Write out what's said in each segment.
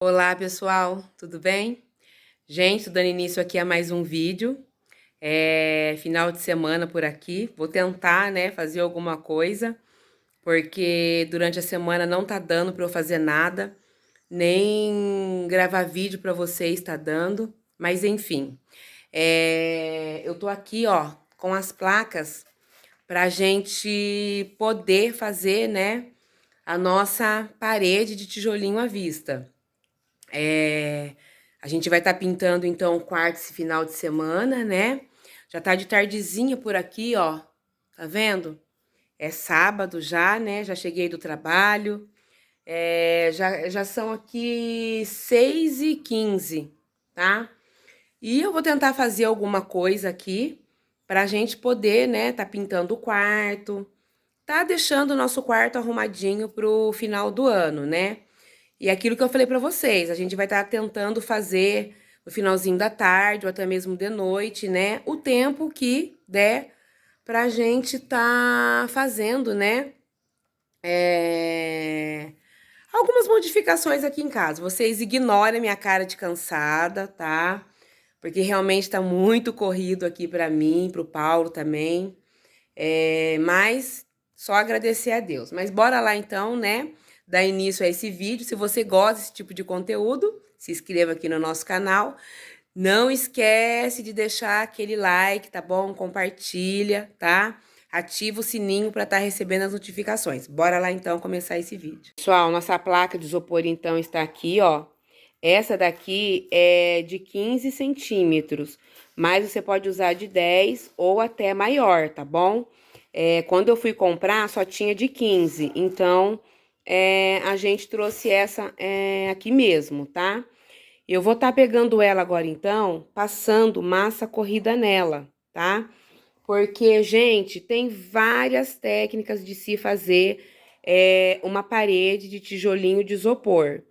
Olá, pessoal, tudo bem? Gente, tô dando início aqui a mais um vídeo. Final de semana por aqui. Vou tentar, né, fazer alguma coisa, porque durante a semana não tá dando para eu fazer nada, nem gravar vídeo para vocês tá dando, mas enfim. Eu tô aqui, ó, com as placas pra gente poder fazer, né, a nossa parede de tijolinho à vista. É, a gente vai estar pintando então o quarto esse final de semana, né? Já tá de tardezinha por aqui, ó. Tá vendo? É sábado já, né? Já cheguei do trabalho. Já são aqui 6h15, tá? E eu vou tentar fazer alguma coisa aqui pra gente poder, né? Tá pintando o quarto, tá deixando o nosso quarto arrumadinho pro final do ano, né? E é aquilo que eu falei pra vocês, a gente vai estar tentando fazer no finalzinho da tarde ou até mesmo de noite, né? O tempo que der pra gente tá fazendo, né? Algumas modificações aqui em casa. Vocês ignorem a minha cara de cansada, tá? Porque realmente tá muito corrido aqui pra mim, pro Paulo também. Mas só agradecer a Deus. Mas bora lá então, né? Dar início a esse vídeo. Se você gosta desse tipo de conteúdo, se inscreva aqui no nosso canal. Não esquece de deixar aquele like, tá bom? Compartilha, tá? Ativa o sininho para estar recebendo as notificações. Bora lá então começar esse vídeo. Pessoal, nossa placa de isopor então está aqui, ó. Essa daqui é de 15 centímetros, mas você pode usar de 10 ou até maior, tá bom? Quando eu fui comprar, só tinha de 15, então a gente trouxe essa aqui mesmo, tá? Eu vou estar pegando ela agora, então, passando massa corrida nela, tá? Porque, gente, tem várias técnicas de se fazer uma parede de tijolinho de isopor.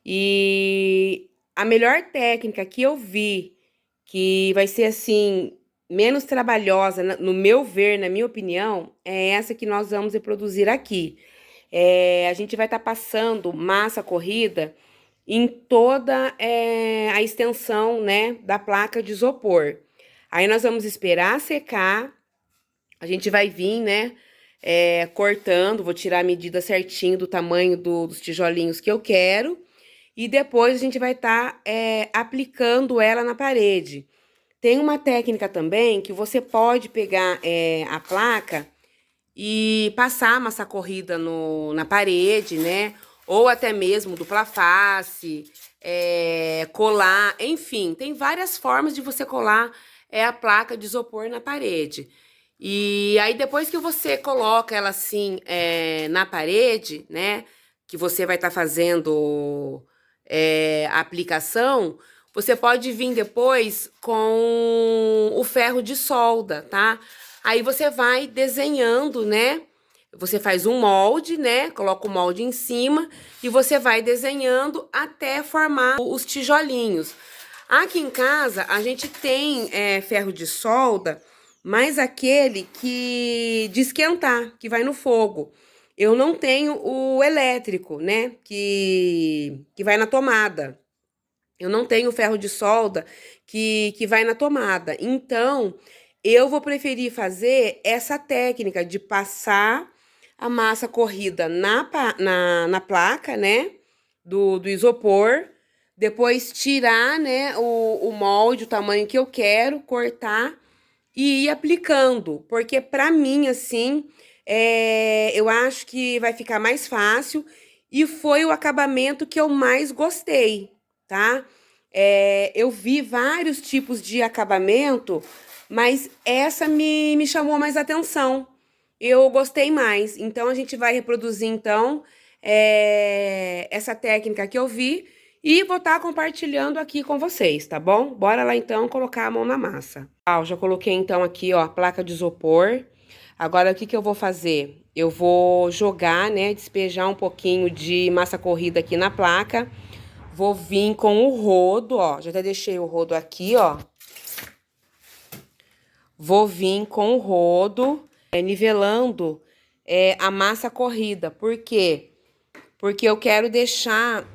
E a melhor técnica que eu vi, que vai ser assim, menos trabalhosa, no meu ver, na minha opinião, é essa que nós vamos reproduzir aqui. A gente vai estar passando massa corrida em toda a extensão, né, da placa de isopor. Aí nós vamos esperar secar, a gente vai vir, né, cortando, vou tirar a medida certinho do tamanho dos tijolinhos que eu quero. E depois a gente vai estar aplicando ela na parede. Tem uma técnica também que você pode pegar a placa e passar a massa corrida na parede, né? Ou até mesmo dupla face, colar, enfim, tem várias formas de você colar a placa de isopor na parede. E aí, depois que você coloca ela assim na parede, né? Que você vai estar fazendo a aplicação, você pode vir depois com o ferro de solda, tá? Aí você vai desenhando, né? Você faz um molde, né? Coloca o molde em cima e você vai desenhando até formar os tijolinhos. Aqui em casa a gente tem ferro de solda, mas aquele que de esquentar, que vai no fogo. Eu não tenho o elétrico, né? Que vai na tomada. Eu não tenho ferro de solda que vai na tomada. Então, eu vou preferir fazer essa técnica de passar a massa corrida na placa, né? Do isopor. Depois tirar, né? O molde, o tamanho que eu quero, cortar e ir aplicando. Porque pra mim, assim, eu acho que vai ficar mais fácil. E foi o acabamento que eu mais gostei, tá? Eu vi vários tipos de acabamento, mas essa me chamou mais atenção. Eu gostei mais. Então, a gente vai reproduzir, então, essa técnica que eu vi e vou estar compartilhando aqui com vocês, tá bom? Bora lá, então, colocar a mão na massa. Já coloquei, então, aqui, ó, a placa de isopor. Agora, o que que eu vou fazer? Eu vou jogar, né, despejar um pouquinho de massa corrida aqui na placa. Vou vir com o rodo, ó. Já até deixei o rodo aqui, ó. Vou vir com o rodo, nivelando a massa corrida. Por quê? porque eu quero deixar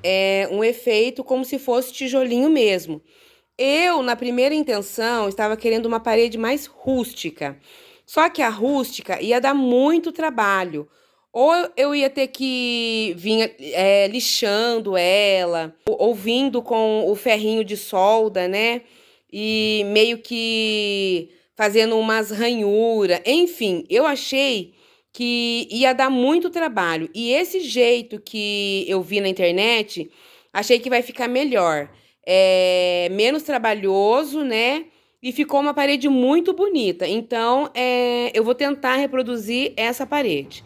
um efeito como se fosse tijolinho mesmo. Eu, na primeira intenção, estava querendo uma parede mais rústica. Só que a rústica ia dar muito trabalho. Ou eu ia ter que vir lixando ela, ou vindo com o ferrinho de solda, né? E meio que fazendo umas ranhuras. Enfim, eu achei que ia dar muito trabalho. E esse jeito que eu vi na internet, achei que vai ficar melhor. Menos trabalhoso, né? E ficou uma parede muito bonita. Então, eu vou tentar reproduzir essa parede.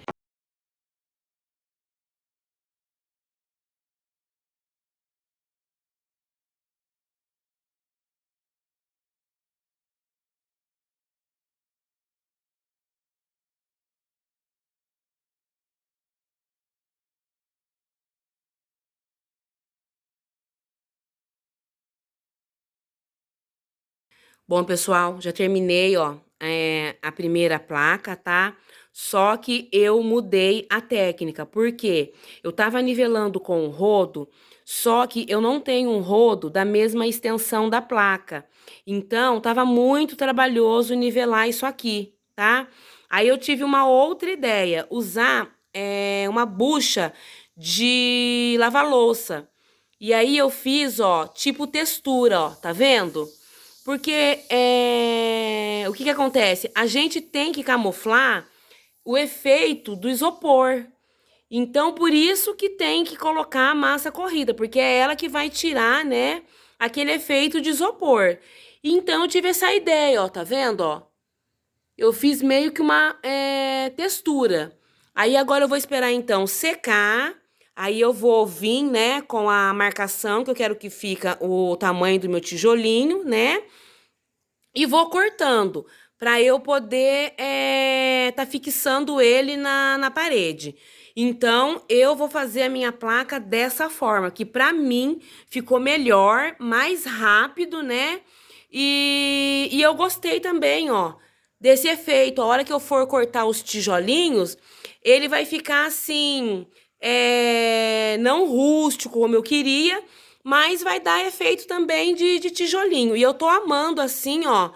Bom, pessoal, já terminei, ó, a primeira placa, tá? Só que eu mudei a técnica, porque eu tava nivelando com o rodo, só que eu não tenho um rodo da mesma extensão da placa. Então, tava muito trabalhoso nivelar isso aqui, tá? Aí eu tive uma outra ideia, usar uma bucha de lavar louça. E aí eu fiz, ó, tipo textura, ó, tá vendo? Porque o que que acontece? A gente tem que camuflar o efeito do isopor. Então, por isso que tem que colocar a massa corrida, porque é ela que vai tirar, né, aquele efeito de isopor. Então, eu tive essa ideia, ó, tá vendo, ó? Eu fiz meio que uma textura. Aí agora eu vou esperar então secar. Aí eu vou vir, né, com a marcação que eu quero que fica o tamanho do meu tijolinho, né? E vou cortando para eu poder tá fixando ele na parede. Então, eu vou fazer a minha placa dessa forma, que para mim ficou melhor, mais rápido, né? E eu gostei também, ó, desse efeito. A hora que eu for cortar os tijolinhos, ele vai ficar assim, não rústico como eu queria, mas vai dar efeito também de tijolinho. E eu tô amando assim, ó,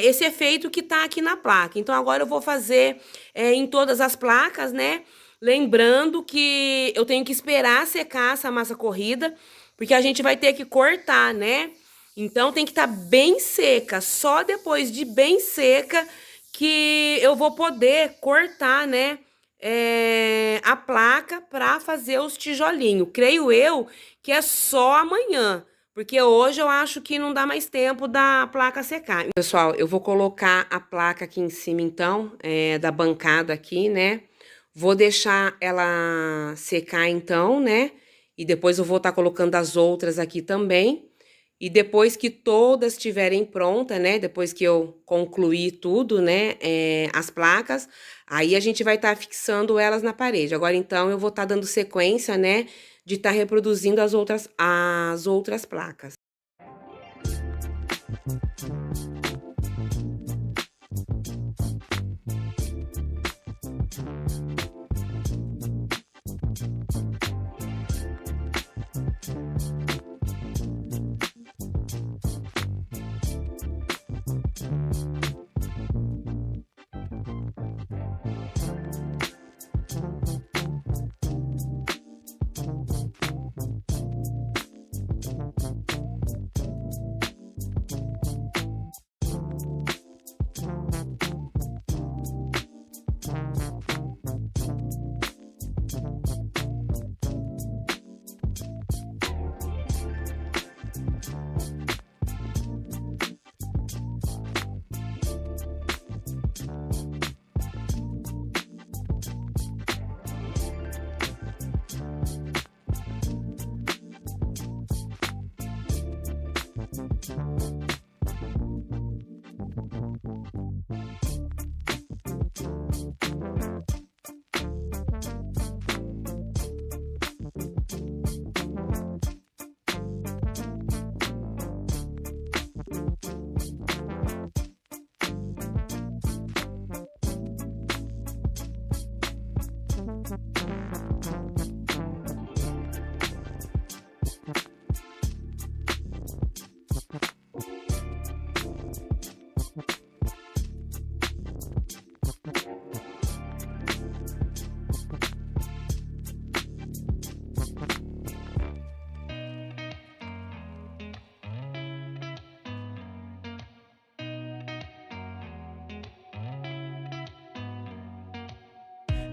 esse efeito que tá aqui na placa. Então agora eu vou fazer em todas as placas, né? Lembrando que eu tenho que esperar secar essa massa corrida, porque a gente vai ter que cortar, né? Então tem que estar bem seca. Só depois de bem seca que eu vou poder cortar, né? A placa para fazer os tijolinhos. Creio eu que é só amanhã, porque hoje eu acho que não dá mais tempo da placa secar. Pessoal, eu vou colocar a placa aqui em cima, então, da bancada aqui, né? Vou deixar ela secar, então, né? E depois eu vou estar colocando as outras aqui também. E depois que todas estiverem prontas, né? Depois que eu concluir tudo, né? As placas, aí a gente vai estar fixando elas na parede. Agora, então, eu vou estar dando sequência, né? De estar reproduzindo as outras placas.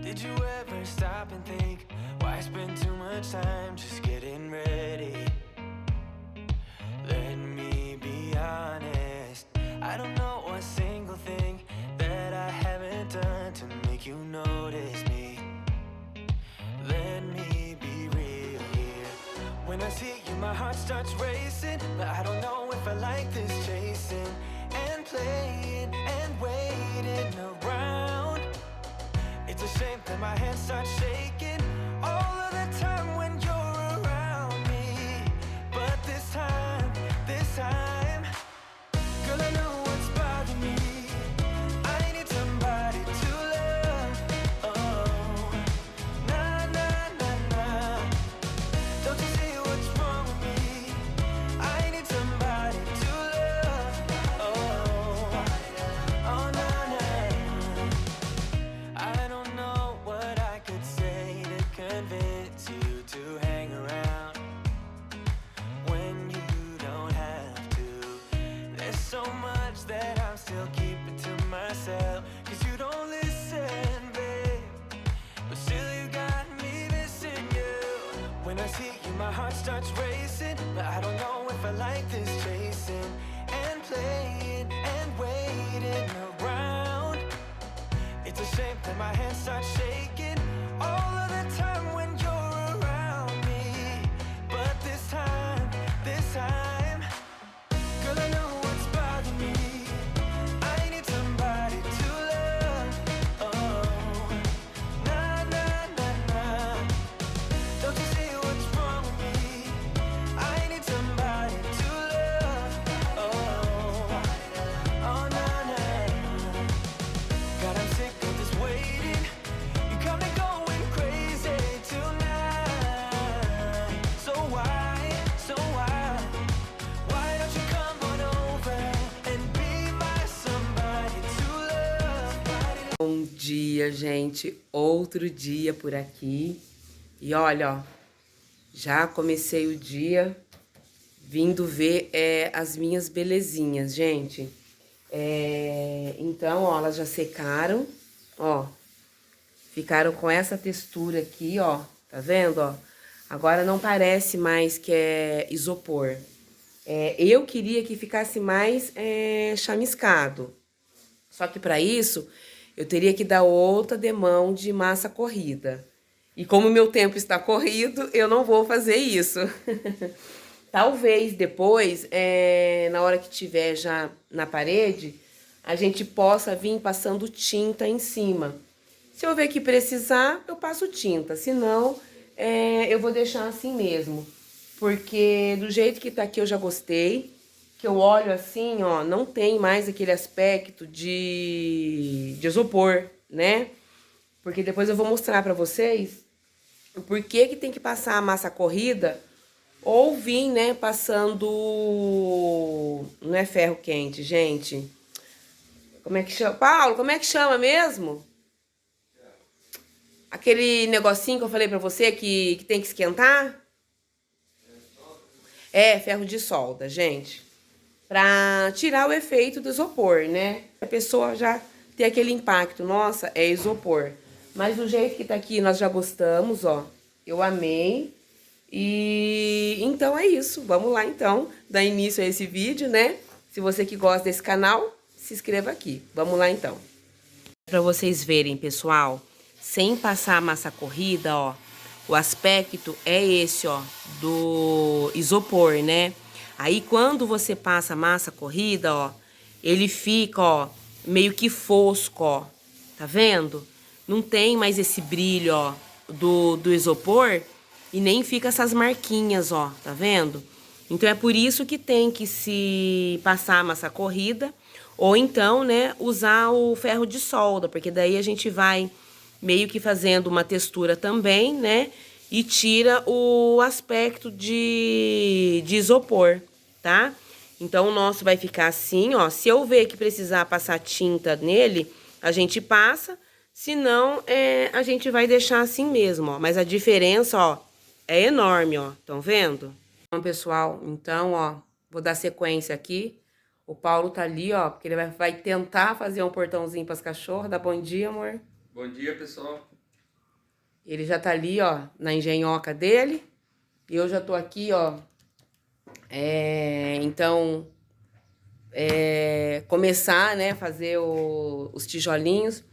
Did you ever stop and think, why spend too much time just getting ready? Let me be honest, I don't know a single thing that I haven't done to make you notice me. Let me be real here. When I see you, my heart starts racing, but I don't know if I like this chasing and playing and waiting around. It's a shame that my hands start shaking all of the time when you're around me. But this time, girl, I know what's bothering me. I need somebody to love. Oh, nah, nah, nah, nah. Don't you see what's wrong with me? I need somebody to love. Oh, oh, nah, nah. I don't know what I could say to convince you to hang around when you don't have to. There's so much that I'm still keeping to myself, 'cause you don't listen, babe. But still you got me missing you. When I see you, my heart starts racing, but I don't know if I like this chasing and playing and waiting around. It's a shame that my hands start shaking all of the time when you're around me. But this time, girl, I know what's bothering me. I need somebody to love. Oh, nah, nah, nah, nah. Don't you see what's wrong with me? I need somebody to love. Oh, oh, nah, nah. God, I'm sick of this waiting. You got me going crazy tonight. So why don't you come on over and be my somebody to love? Bom dia, gente. Outro dia por aqui. E olha, ó, já comecei o dia vindo ver as minhas belezinhas, gente. Então, ó, elas já secaram, ó. Ficaram com essa textura aqui, ó. Tá vendo, ó? Agora não parece mais que é isopor. Eu queria que ficasse mais chamiscado. Só que para isso, eu teria que dar outra demão de massa corrida. E como o meu tempo está corrido, eu não vou fazer isso. Talvez depois, na hora que tiver já na parede, a gente possa vir passando tinta em cima. Se eu ver que precisar, eu passo tinta. Se não, eu vou deixar assim mesmo. Porque do jeito que tá aqui eu já gostei. Que eu olho assim, ó, não tem mais aquele aspecto de isopor, né? Porque depois eu vou mostrar pra vocês o porquê que tem que passar a massa corrida ou vir, né, passando... Não é ferro quente, gente. Como é que chama? Paulo, como é que chama mesmo? Aquele negocinho que eu falei pra você que tem que esquentar? Ferro de solda, gente. Pra tirar o efeito do isopor, né? A pessoa já tem aquele impacto, nossa, é isopor. Mas do jeito que tá aqui, nós já gostamos, ó. Eu amei. E então é isso. Vamos lá, então, dar início a esse vídeo, né? Se você que gosta desse canal, se inscreva aqui. Vamos lá, então. Pra vocês verem, pessoal, sem passar a massa corrida, ó. O aspecto é esse, ó, do isopor, né? Aí, quando você passa a massa corrida, ó, ele fica, ó, meio que fosco, ó. Tá vendo? Não tem mais esse brilho, ó, do isopor e nem fica essas marquinhas, ó. Tá vendo? Então, é por isso que tem que se passar a massa corrida ou então, né, usar o ferro de solda, porque daí a gente vai meio que fazendo uma textura também, né? E tira o aspecto de isopor, tá? Então, o nosso vai ficar assim, ó. Se eu ver que precisar passar tinta nele, a gente passa. Se não, a gente vai deixar assim mesmo, ó. Mas a diferença, ó, é enorme, ó. Estão vendo? Bom, pessoal, então, ó, vou dar sequência aqui. O Paulo tá ali, ó, porque ele vai tentar fazer um portãozinho para as cachorras. Dá bom dia, amor. Bom dia, pessoal. Ele já tá ali, ó, na engenhoca dele. E eu já tô aqui, ó. Então, começar, né, fazer os tijolinhos.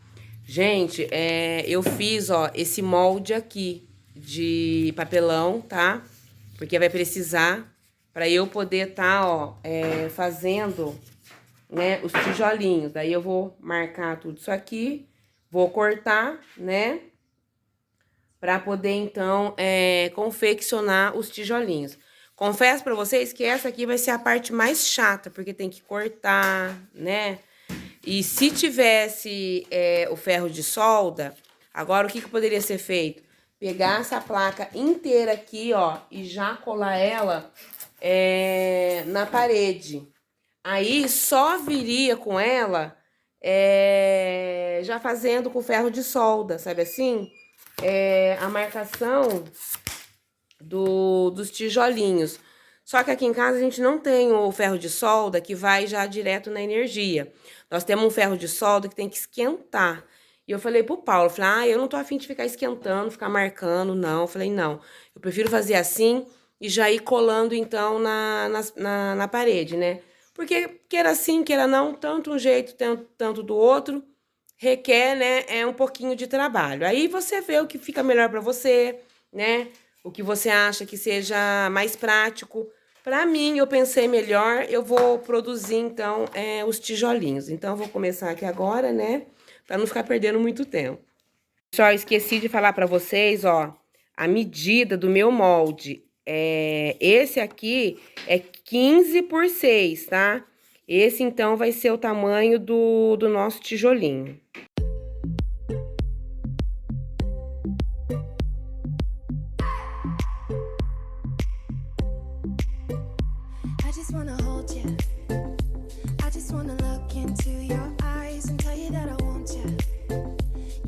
Gente, eu fiz, ó, esse molde aqui de papelão, tá? Porque vai precisar para eu poder tá, ó, fazendo, né, os tijolinhos. Daí eu vou marcar tudo isso aqui, vou cortar, né, para poder então confeccionar os tijolinhos. Confesso para vocês que essa aqui vai ser a parte mais chata, porque tem que cortar, né? E se tivesse o ferro de solda, agora o que poderia ser feito? Pegar essa placa inteira aqui, ó, e já colar ela na parede. Aí só viria com ela já fazendo com ferro de solda, sabe assim? A marcação dos tijolinhos. Só que aqui em casa a gente não tem o ferro de solda que vai já direto na energia. Nós temos um ferro de solda que tem que esquentar. E eu falei pro Paulo, falei, eu não tô afim de ficar esquentando, ficar marcando, não. Eu falei, não, eu prefiro fazer assim e já ir colando, então, na parede, né? Porque, queira sim, queira não, tanto um jeito, tanto do outro, requer, né, um pouquinho de trabalho. Aí você vê o que fica melhor pra você, né? O que você acha que seja mais prático. Para mim, eu pensei melhor, eu vou produzir, então, os tijolinhos. Então, eu vou começar aqui agora, né? Para não ficar perdendo muito tempo. Só esqueci de falar para vocês, ó, a medida do meu molde. Esse aqui é 15 por 6, tá? Esse, então, vai ser o tamanho do nosso tijolinho. I just wanna hold you. I just wanna look into your eyes and tell you that I want you.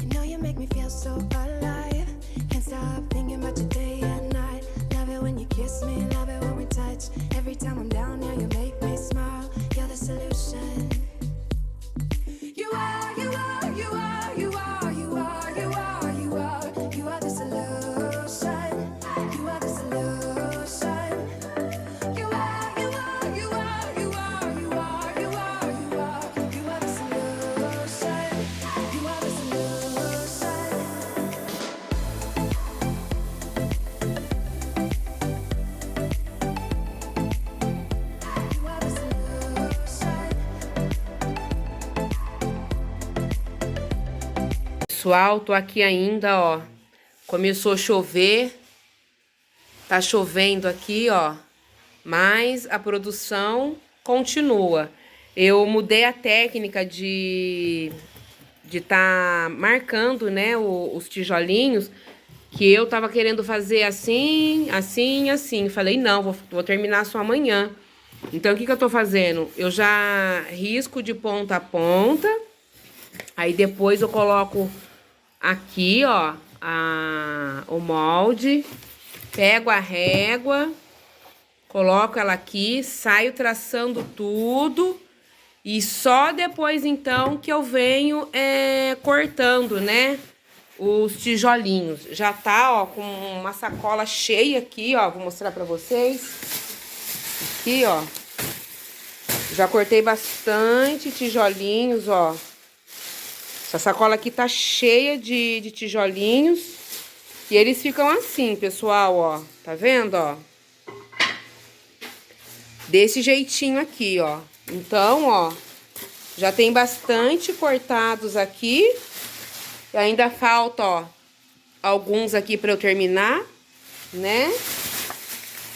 You know you make me feel so alive. Can't stop thinking about you day and night. Love it when you kiss me, love it when we touch. Every time I'm down here, you make me smile. You're the solution. You are, you are, you are, you are, you are, you are, you are. You are the solution. You are the solution. You are, you are, you are, you are, you are, you are, you are. You are the solution. You are the solution. You are the solution. Pessoal, tô aqui ainda, ó. Começou a chover. Tá chovendo aqui, ó. Mas a produção continua. Eu mudei a técnica de tá marcando, né, os tijolinhos, que eu tava querendo fazer assim, assim, assim. Falei, não, vou terminar só amanhã. Então, o que eu tô fazendo? Eu já risco de ponta a ponta. Aí depois eu coloco aqui, ó, o molde. Pego a régua, coloco ela aqui, saio traçando tudo. E só depois, então, que eu venho cortando, né, os tijolinhos. Já tá, ó, com uma sacola cheia aqui, ó, vou mostrar pra vocês. Aqui, ó. Já cortei bastante tijolinhos, ó. Essa sacola aqui tá cheia de tijolinhos. E eles ficam assim, pessoal, ó. Tá vendo, ó? Desse jeitinho aqui, ó. Então, ó, já tem bastante cortados aqui. E ainda falta, ó, alguns aqui pra eu terminar, né?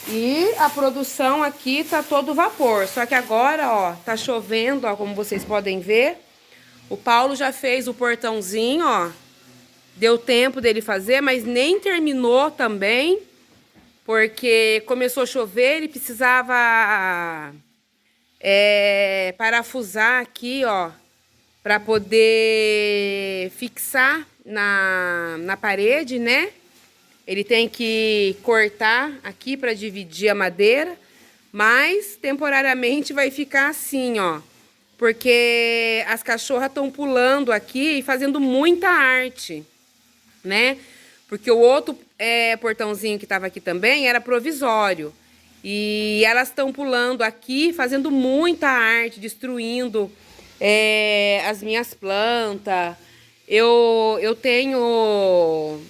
E a produção aqui tá todo vapor. Só que agora, ó, tá chovendo, ó, como vocês podem ver. O Paulo já fez o portãozinho, ó. Deu tempo dele fazer, mas nem terminou também. Porque começou a chover, ele precisava parafusar aqui, ó. Pra poder fixar na parede, né? Ele tem que cortar aqui para dividir a madeira, mas temporariamente vai ficar assim, ó. Porque as cachorras estão pulando aqui e fazendo muita arte, né? porque o outro portãozinho que tava aqui também era provisório. E elas estão pulando aqui, fazendo muita arte, destruindo as minhas plantas. Eu tenho...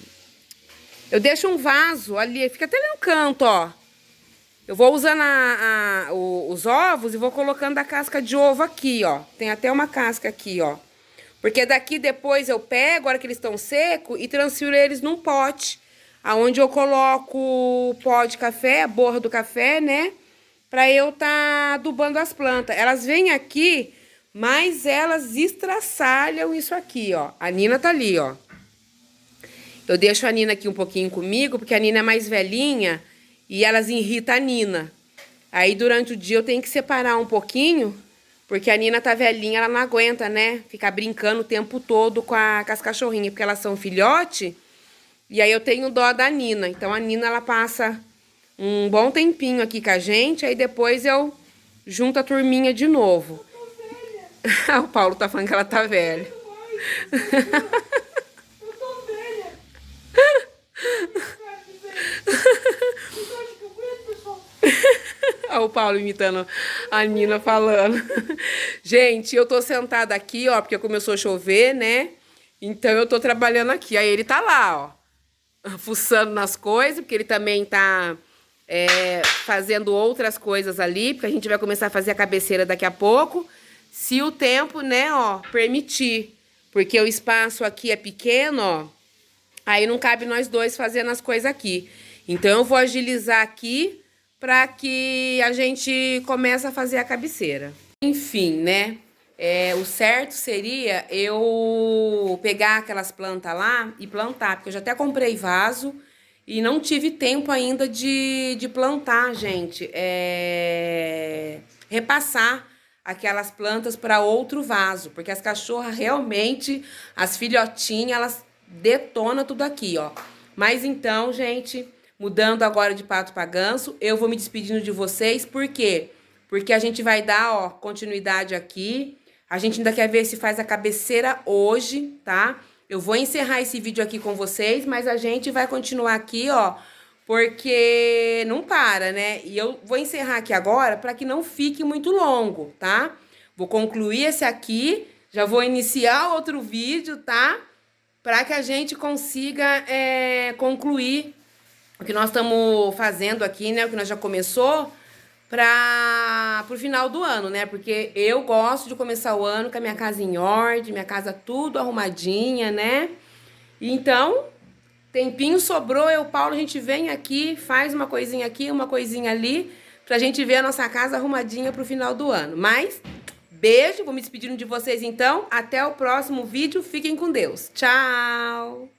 Eu deixo um vaso ali, fica até ali no canto, ó. Eu vou usando os ovos e vou colocando a casca de ovo aqui, ó. Tem até uma casca aqui, ó. Porque daqui depois eu pego, a hora que eles estão secos, e transfiro eles num pote. Aonde eu coloco o pó de café, a borra do café, né? Pra eu tá adubando as plantas. Elas vêm aqui, mas elas estraçalham isso aqui, ó. A Nina tá ali, ó. Eu deixo a Nina aqui um pouquinho comigo, porque a Nina é mais velhinha e elas irritam a Nina. Aí durante o dia eu tenho que separar um pouquinho, porque a Nina tá velhinha, ela não aguenta, né? Ficar brincando o tempo todo com as cachorrinhas, porque elas são filhote. E aí eu tenho dó da Nina. Então a Nina, ela passa um bom tempinho aqui com a gente, aí depois eu junto a turminha de novo. O Paulo tá falando que ela tá velha. Olha o Paulo imitando a Nina falando. Gente, eu tô sentada aqui, ó, porque começou a chover, né? Então eu tô trabalhando aqui. Aí ele tá lá, ó, fuçando nas coisas, porque ele também tá fazendo outras coisas ali, porque a gente vai começar a fazer a cabeceira daqui a pouco, se o tempo, né, ó, permitir. Porque o espaço aqui é pequeno, ó, aí não cabe nós dois fazendo as coisas aqui. Então eu vou agilizar aqui para que a gente comece a fazer a cabeceira. Enfim, né? O certo seria eu pegar aquelas plantas lá e plantar, porque eu já até comprei vaso e não tive tempo ainda de plantar, gente. Repassar aquelas plantas para outro vaso, porque as cachorras realmente, as filhotinhas, elas detonam tudo aqui, ó. Mas então, gente, mudando agora de pato para ganso, eu vou me despedindo de vocês, por quê? Porque a gente vai dar, ó, continuidade aqui. A gente ainda quer ver se faz a cabeceira hoje, tá? Eu vou encerrar esse vídeo aqui com vocês, mas a gente vai continuar aqui, ó, porque não para, né? E eu vou encerrar aqui agora para que não fique muito longo, tá? Vou concluir esse aqui, já vou iniciar outro vídeo, tá? Para que a gente consiga concluir o que nós estamos fazendo aqui, né? O que nós já começou para o final do ano, né? Porque eu gosto de começar o ano com a minha casa em ordem, minha casa tudo arrumadinha, né? Então, tempinho sobrou, eu e o Paulo, a gente vem aqui, faz uma coisinha aqui, uma coisinha ali, pra gente ver a nossa casa arrumadinha pro final do ano. Mas, beijo, vou me despedindo de vocês então. Até o próximo vídeo, fiquem com Deus. Tchau!